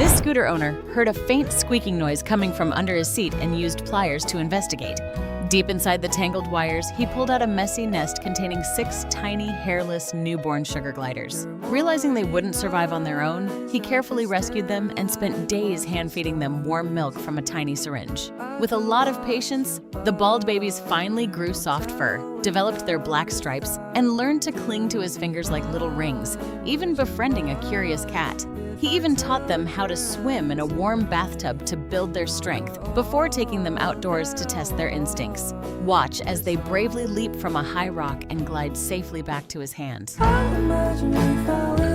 This scooter owner heard a faint squeaking noise coming from under his seat and used pliers to investigate. Deep inside the tangled wires, he pulled out a messy nest containing 6 tiny, hairless, newborn sugar gliders. Realizing they wouldn't survive on their own, he carefully rescued them and spent days hand-feeding them warm milk from a tiny syringe. With a lot of patience, the bald babies finally grew soft fur, developed their black stripes, and learned to cling to his fingers like little rings, even befriending a curious cat. He even taught them how to swim in a warm bathtub to build their strength before taking them outdoors to test their instincts. Watch as they bravely leap from a high rock and glide safely back to his hands. I imagine if I